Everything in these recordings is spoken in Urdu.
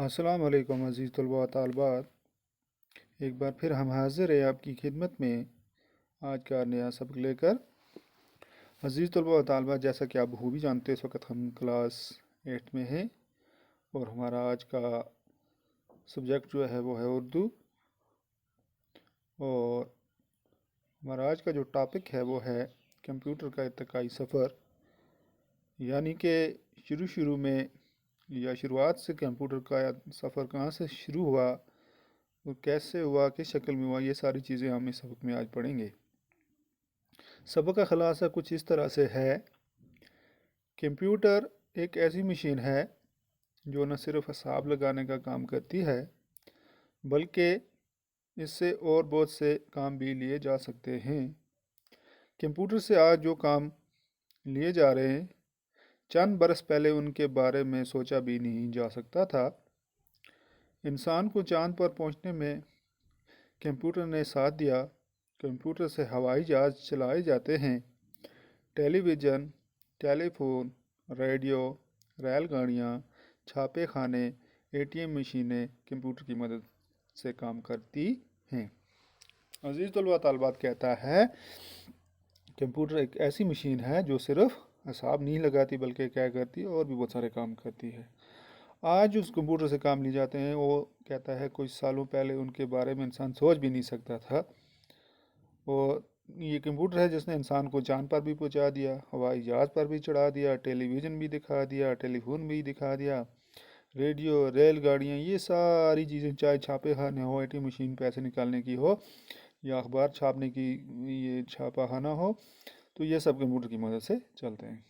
السلام علیکم عزیز طلباء و طالبات، ایک بار پھر ہم حاضر ہیں آپ کی خدمت میں آج کا نیا سبق لے کر۔ عزیز طلباء و طالبات، جیسا کہ آپ بخوبی جانتے ہیں اس وقت ہم کلاس 8 میں ہیں اور ہمارا آج کا سبجیکٹ جو ہے وہ ہے اردو، اور ہمارا آج کا جو ٹاپک ہے وہ ہے کمپیوٹر کا ارتقائی سفر، یعنی کہ شروع میں یا شروعات سے کمپیوٹر کا سفر کہاں سے شروع ہوا اور کیسے ہوا، کس شکل میں ہوا، یہ ساری چیزیں ہم اس سبق میں آج پڑھیں گے۔ سبق کا خلاصہ کچھ اس طرح سے ہے: کمپیوٹر ایک ایسی مشین ہے جو نہ صرف حساب لگانے کا کام کرتی ہے بلکہ اس سے اور بہت سے کام بھی لیے جا سکتے ہیں۔ کمپیوٹر سے آج جو کام لیے جا رہے ہیں، چند برس پہلے ان کے بارے میں سوچا بھی نہیں جا سکتا تھا۔ انسان کو چاند پر پہنچنے میں کمپیوٹر نے ساتھ دیا۔ کمپیوٹر سے ہوائی جہاز چلائے جاتے ہیں، ٹیلی ویژن، ٹیلی فون، ریڈیو، ریل گاڑیاں، چھاپے خانے، اے ٹی ایم مشینیں کمپیوٹر کی مدد سے کام کرتی ہیں۔ عزیز طلباء طالبات کہتا ہے کمپیوٹر ایک ایسی مشین ہے جو صرف حساب نہیں لگاتی بلکہ کیا کرتی ہے اور بھی بہت سارے کام کرتی ہے۔ آج اس کمپیوٹر سے کام لیے جاتے ہیں، وہ کہتا ہے کچھ سالوں پہلے ان کے بارے میں انسان سوچ بھی نہیں سکتا تھا۔ اور یہ کمپیوٹر ہے جس نے انسان کو چاند پر بھی پہنچا دیا، ہوائی جہاز پر بھی چڑھا دیا، ٹیلی ویژن بھی دکھا دیا، ٹیلی فون بھی دکھا دیا، ریڈیو، ریل گاڑیاں، یہ ساری چیزیں، چاہے چھاپے خانے ہو، اے ٹی ایم مشین پیسے نکالنے کی ہو یا اخبار چھاپنے کی یہ چھاپا خانہ ہو، تو یہ سب کمپیوٹر کی مدد سے چلتے ہیں۔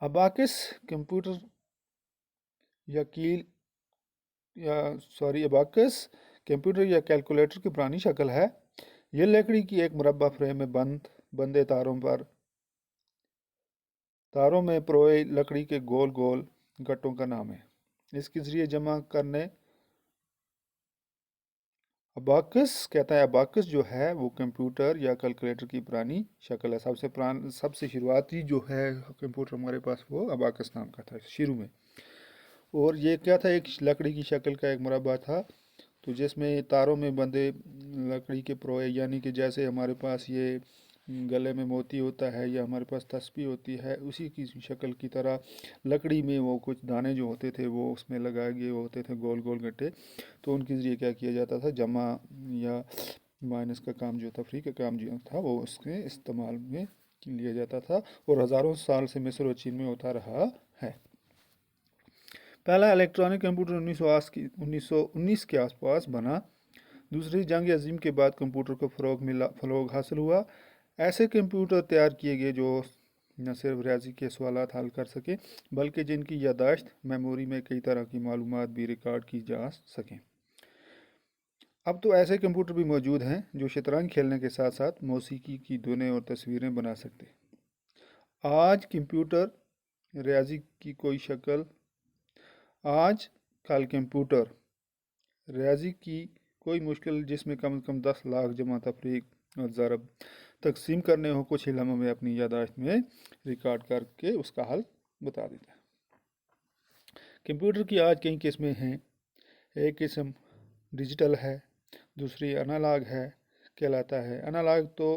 اباکس کمپیوٹر اباکس کمپیوٹر یا کیلکولیٹر کی پرانی شکل ہے۔ یہ لکڑی کی ایک مربع فریم میں بندے تاروں میں پروئے لکڑی کے گول گول گٹوں کا نام ہے۔ اس کے ذریعے جمع کرنے اباکس جو ہے وہ کمپیوٹر یا کیلکولیٹر کی پرانی شکل ہے۔ سب سے شروعاتی جو ہے کمپیوٹر ہمارے پاس وہ اباکس نام کا تھا شروع میں، اور یہ کیا تھا، ایک لکڑی کی شکل کا ایک مربع تھا، تو جس میں تاروں میں بندے لکڑی کے پروئے، یعنی کہ جیسے ہمارے پاس یہ گلے میں موتی ہوتا ہے یا ہمارے پاس تسبیح ہوتی ہے، اسی کی شکل کی طرح لکڑی میں وہ کچھ دانے جو ہوتے تھے وہ اس میں لگائے گئے ہوتے تھے، گول گول گٹے، تو ان کے ذریعے کیا کیا جاتا تھا، جمع یا مائنس کا کام جو تفریق کا کام جو تھا وہ اس کے استعمال میں لیا جاتا تھا، اور ہزاروں سال سے مصر و چین میں ہوتا رہا ہے۔ پہلا الیکٹرانک کمپیوٹر 1919 کے آس پاس بنا۔ دوسری جنگ عظیم کے بعد کمپیوٹر کو فروغ حاصل ہوا۔ ایسے کمپیوٹر تیار کیے گئے جو نہ صرف ریاضی کے سوالات حل کر سکیں بلکہ جن کی یادداشت میموری میں کئی طرح کی معلومات بھی ریکارڈ کی جا سکیں۔ اب تو ایسے کمپیوٹر بھی موجود ہیں جو شطرنج کھیلنے کے ساتھ ساتھ موسیقی کی دھنیں اور تصویریں بنا سکتے ہیں۔ آج کل کمپیوٹر ریاضی کی کوئی مشکل جس میں کم از کم 10 لاکھ جمع تفریق اور ضرب تقسیم کرنے ہو، کچھ ہی لمحوں میں اپنی یادداشت میں ریکارڈ کر کے اس کا حل بتا دیتا ہے۔ کمپیوٹر کی آج کئی قسمیں ہیں۔ ایک قسم ڈیجیٹل ہے، دوسری انالاگ کہلاتا ہے۔ انالاگ تو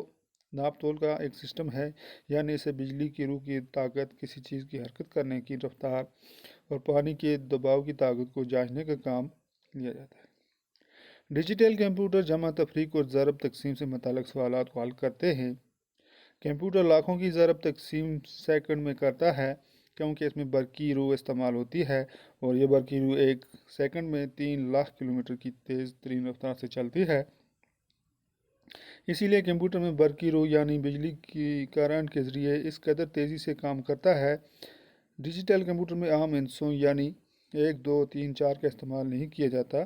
ناپ تول کا ایک سسٹم ہے، یعنی اسے بجلی کی روح کی طاقت، کسی چیز کی حرکت کرنے کی رفتار اور پانی کے دباؤ کی طاقت کو جانچنے کا کام لیا جاتا ہے۔ ڈیجیٹل کمپیوٹر جمع تفریق اور ضرب تقسیم سے متعلق سوالات کو حل کرتے ہیں۔ کمپیوٹر لاکھوں کی ضرب تقسیم سیکنڈ میں کرتا ہے کیونکہ اس میں برقی روح استعمال ہوتی ہے، اور یہ برقی روح ایک سیکنڈ میں 3 لاکھ کلومیٹر کی تیز ترین رفتار سے چلتی ہے۔ اسی لیے کمپیوٹر میں برقی روح یعنی بجلی کی کرنٹ کے ذریعے اس قدر تیزی سے کام کرتا ہے۔ ڈیجیٹل کمپیوٹر میں عام ہندسوں یعنی 1 2 3 4 کا استعمال نہیں کیا جاتا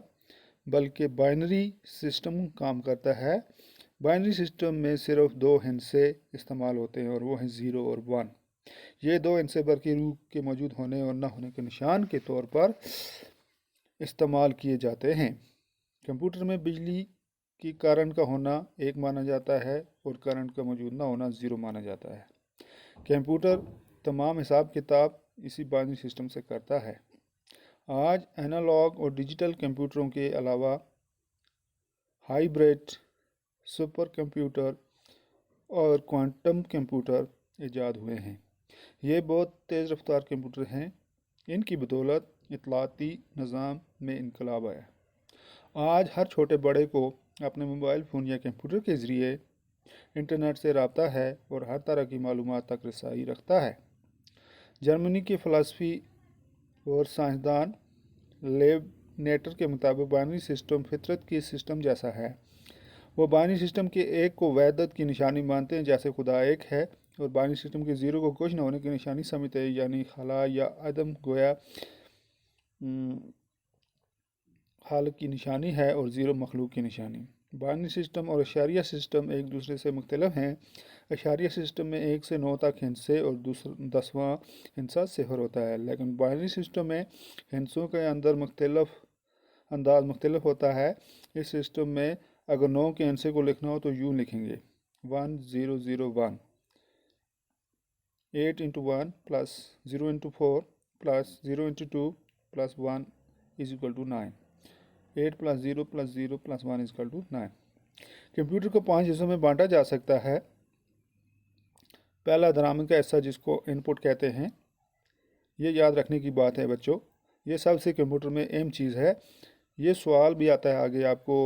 بلکہ بائنری سسٹم کام کرتا ہے۔ بائنری سسٹم میں صرف 2 ہندسے استعمال ہوتے ہیں اور وہ ہیں 0 اور 1۔ یہ 2 ہندسے برقی روح کے موجود ہونے اور نہ ہونے کے نشان کے طور پر استعمال کیے جاتے ہیں۔ کمپیوٹر میں بجلی کی کرنٹ کا ہونا 1 مانا جاتا ہے اور کرنٹ کا موجود نہ ہونا 0 مانا جاتا ہے۔ کمپیوٹر تمام حساب کتاب اسی بائنری سسٹم سے کرتا ہے۔ آج اینالاگ اور ڈیجیٹل کمپیوٹروں کے علاوہ ہائیبرڈ سپر کمپیوٹر اور کوانٹم کمپیوٹر ایجاد ہوئے ہیں۔ یہ بہت تیز رفتار کمپیوٹر ہیں۔ ان کی بدولت اطلاعاتی نظام میں انقلاب آیا۔ آج ہر چھوٹے بڑے کو اپنے موبائل فون یا کمپیوٹر کے ذریعے انٹرنیٹ سے رابطہ ہے اور ہر طرح کی معلومات تک رسائی رکھتا ہے۔ جرمنی کے فلسفی اور سائنسدان لیبنیٹر کے مطابق بائنری سسٹم فطرت کی سسٹم جیسا ہے۔ وہ بائنری سسٹم کے ایک کو وحدت کی نشانی مانتے ہیں، جیسے خدا ایک ہے، اور بائنری سسٹم کے زیرو کو کچھ نہ ہونے کی نشانی سمجھتے ہیں، یعنی خلا یا عدم گویا خالق کی نشانی ہے اور زیرو مخلوق کی نشانی۔ بائنری سسٹم اور اشاریہ سسٹم ایک دوسرے سے مختلف ہیں۔ اشاریہ سسٹم میں 1 سے 9 تک ہندسے اور 10واں ہندسہ صفر ہوتا ہے، لیکن بائنری سسٹم میں ہندسوں کے اندر انداز مختلف ہوتا ہے۔ اس سسٹم میں اگر 9 کے ہندسے کو لکھنا ہو تو یوں لکھیں گے 1 0 0 1، 8 into 1 plus 0 into 4 plus 0 into 2 plus 1 is equal to 9۔ 8 plus 0 plus 0 plus 1 is equal to 9۔ Computer کو 5 حصوں میں بانٹا جا سکتا ہے۔ پہلا درآمد کا حصہ، جس کو ان پٹ کہتے ہیں۔ یہ یاد رکھنے کی بات ہے بچوں، یہ سب سے کمپیوٹر میں اہم چیز ہے۔ یہ سوال بھی آتا ہے آگے، آپ کو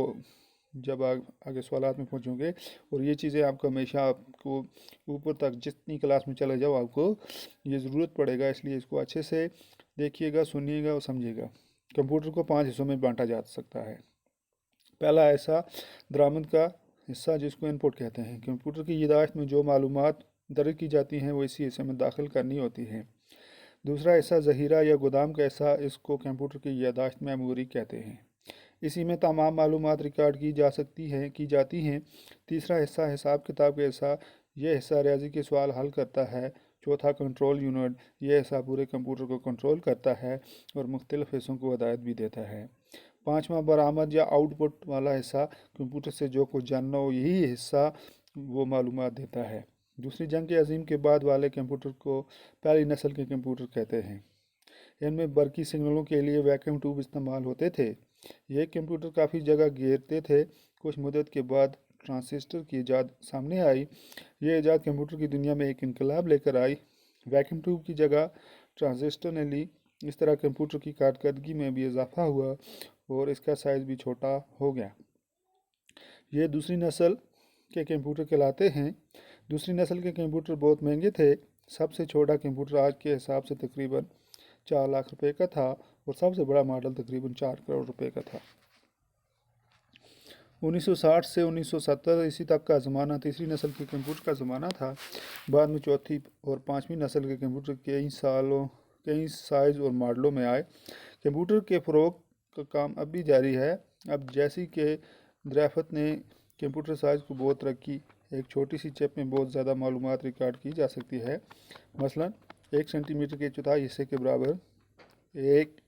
جب آگے سوالات میں پہنچوں گے، اور یہ چیزیں آپ کو ہمیشہ آپ کو اوپر تک جتنی کلاس میں چلے جاؤ آپ کو یہ ضرورت پڑے گا، اس لیے اس کو اچھے سے دیکھیے گا، سنیے گا اور سمجھیے گا۔ کمپیوٹر کو 5 حصوں میں بانٹا جا سکتا ہے۔ پہلا حصہ درآمد کا حصہ، جس کو ان پٹ کہتے ہیں۔ کمپیوٹر کی یادداشت میں جو معلومات درج کی جاتی ہیں وہ اسی حصے میں داخل کرنی ہوتی ہیں۔ دوسرا حصہ ذخیرہ یا گودام کا حصہ، اس کو کمپیوٹر کی یادداشت میموری کہتے ہیں۔ اسی میں تمام معلومات ریکارڈ کی جاتی ہیں۔ تیسرا حصہ حساب کتاب کا حصہ، یہ حصہ ریاضی کے سوال حل کرتا ہے۔ چوتھا کنٹرول یونٹ، یہ حصہ پورے کمپیوٹر کو کنٹرول کرتا ہے اور مختلف حصوں کو ہدایت بھی دیتا ہے۔ پانچواں برآمد یا آؤٹ پٹ والا حصہ، کمپیوٹر سے جو کچھ جاننا ہو یہی حصہ وہ معلومات دیتا ہے۔ دوسری جنگ عظیم کے بعد والے کمپیوٹر کو پہلی نسل کے کمپیوٹر کہتے ہیں۔ ان میں برقی سگنلوں کے لیے ویکیوم ٹیوب استعمال ہوتے تھے۔ یہ کمپیوٹر کافی جگہ گھیرتے تھے۔ کچھ مدت کے بعد ٹرانزسٹر کی ایجاد سامنے آئی۔ یہ ایجاد کمپیوٹر کی دنیا میں ایک انقلاب لے کر آئی۔ ویکیوم ٹیوب کی جگہ ٹرانزسٹر نے لی۔ اس طرح کمپیوٹر کی کارکردگی میں بھی اضافہ ہوا اور اس کا سائز بھی چھوٹا ہو گیا۔ یہ دوسری نسل کے کمپیوٹر کہلاتے ہیں۔ دوسری نسل کے کمپیوٹر بہت مہنگے تھے۔ سب سے چھوٹا کمپیوٹر آج کے حساب سے تقریباً 4 لاکھ روپے کا تھا اور سب سے بڑا ماڈل تقریباً 4 کروڑ روپے کا تھا۔ 1960 سے 1970 عیسوی تک کا زمانہ تیسری نسل کے کمپیوٹر کا زمانہ تھا۔ بعد میں چوتھی اور پانچویں نسل کے کمپیوٹر کئی سائز اور ماڈلوں میں آئے۔ کمپیوٹر کے فروغ کا کام اب بھی جاری ہے۔ اب جیسی کہ دریافت نے کمپیوٹر سائز کو بہت ترقی، ایک چھوٹی سی چپ میں بہت زیادہ معلومات ریکارڈ کی جا سکتی ہے۔ مثلاً 1 سینٹی میٹر کے چوتھائی حصے کے برابر ایک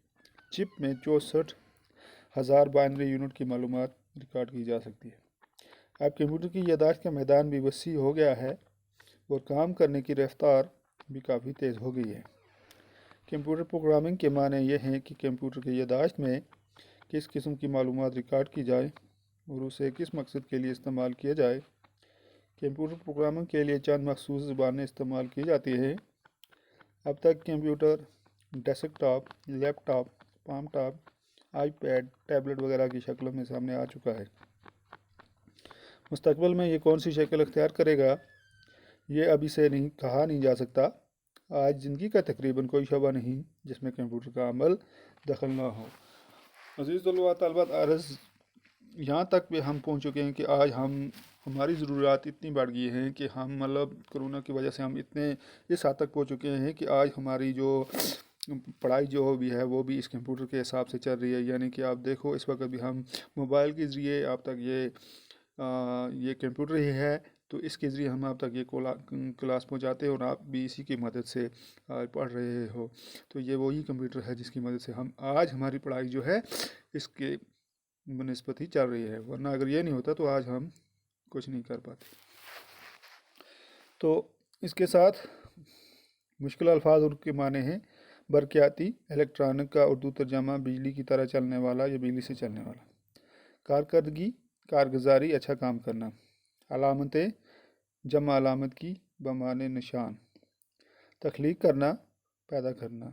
چپ میں 64,000 بائنری یونٹ کی معلومات ریکارڈ کی جا سکتی ہے۔ اب کمپیوٹر کی یادداشت کا میدان بھی وسیع ہو گیا ہے اور کام کرنے کی رفتار بھی کافی تیز ہو گئی ہے۔ کمپیوٹر پروگرامنگ کے معنی یہ ہیں کہ کمپیوٹر کی یادداشت میں کس قسم کی معلومات ریکارڈ کی جائے اور اسے کس مقصد کے لیے استعمال کیا جائے۔ کمپیوٹر پروگرامنگ کے لیے چند مخصوص زبانیں استعمال کی جاتی ہیں۔ اب تک computer desktop, laptop, palmtop, iPad, tablet وغیرہ کی شکلوں میں سامنے آ چکا ہے۔ مستقبل میں یہ کون سی شکل اختیار کرے گا یہ ابھی سے کہا نہیں جا سکتا۔ آج زندگی کا تقریباً کوئی شعبہ نہیں جس میں کمپیوٹر کا عمل دخل نہ ہو۔ عزیز طلباء طالبات، عرض یہاں تک بھی ہم پہنچ چکے ہیں کہ آج ہماری ضروریات اتنی بڑھ گئی ہیں کہ ہم کرونا کی وجہ سے ہم اتنے اس حد تک پہنچ چکے ہیں کہ آج ہماری جو پڑھائی جو بھی ہے وہ بھی اس کمپیوٹر کے حساب سے چل رہی ہے۔ یعنی کہ آپ دیکھو اس وقت بھی ہم موبائل کے ذریعے آپ تک یہ کمپیوٹر ہی ہے، تو اس کے ذریعے ہم آپ تک یہ کلاس پہنچاتے ہیں اور آپ بھی اسی کی مدد سے پڑھ رہے ہو۔ تو یہ وہی کمپیوٹر ہے جس کی مدد سے آج ہماری پڑھائی جو ہے اس کے بنسبت ہی چل رہی ہے، ورنہ اگر یہ نہیں ہوتا تو آج ہم کچھ نہیں کر پاتے۔ تو اس کے ساتھ مشکل الفاظ اور کے معنی ہیں برقیاتی الیکٹرانک کا اردو ترجمہ بجلی کی طرح چلنے والا یا بجلی سے چلنے والا۔ کارکردگی کارگزاری اچھا کام کرنا۔ علامتیں جمع علامت کی بمعنی نشان۔ تخلیق کرنا پیدا کرنا۔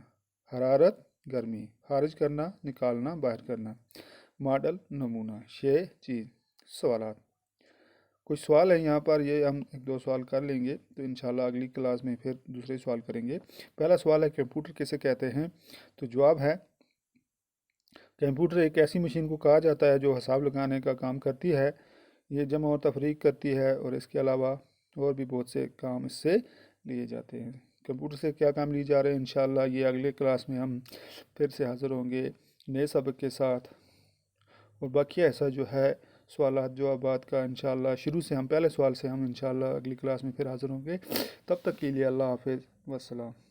حرارت گرمی۔ خارج کرنا نکالنا باہر کرنا۔ ماڈل نمونہ۔ شے چیز۔ سوالات کچھ سوال ہیں یہاں پر، یہ ہم ایک دو سوال کر لیں گے تو انشاءاللہ اگلی کلاس میں پھر دوسرے سوال کریں گے۔ پہلا سوال ہے کمپیوٹر کسے کہتے ہیں؟ تو جواب ہے کمپیوٹر ایک ایسی مشین کو کہا جاتا ہے جو حساب لگانے کا کام کرتی ہے، یہ جمع و تفریق کرتی ہے اور اس کے علاوہ اور بھی بہت سے کام اس سے لیے جاتے ہیں۔ کمپیوٹر سے کیا کام لیے جا رہے ہیں انشاءاللہ یہ اگلے کلاس میں ہم پھر سے حاضر ہوں گے نئے سبق کے ساتھ، اور باقی ایسا جو ہے سوالات جوابات کا انشاءاللہ شروع سے ہم پہلے سوال سے ہم انشاءاللہ اگلی کلاس میں پھر حاضر ہوں گے۔ تب تک کے لیے اللہ حافظ والسلام۔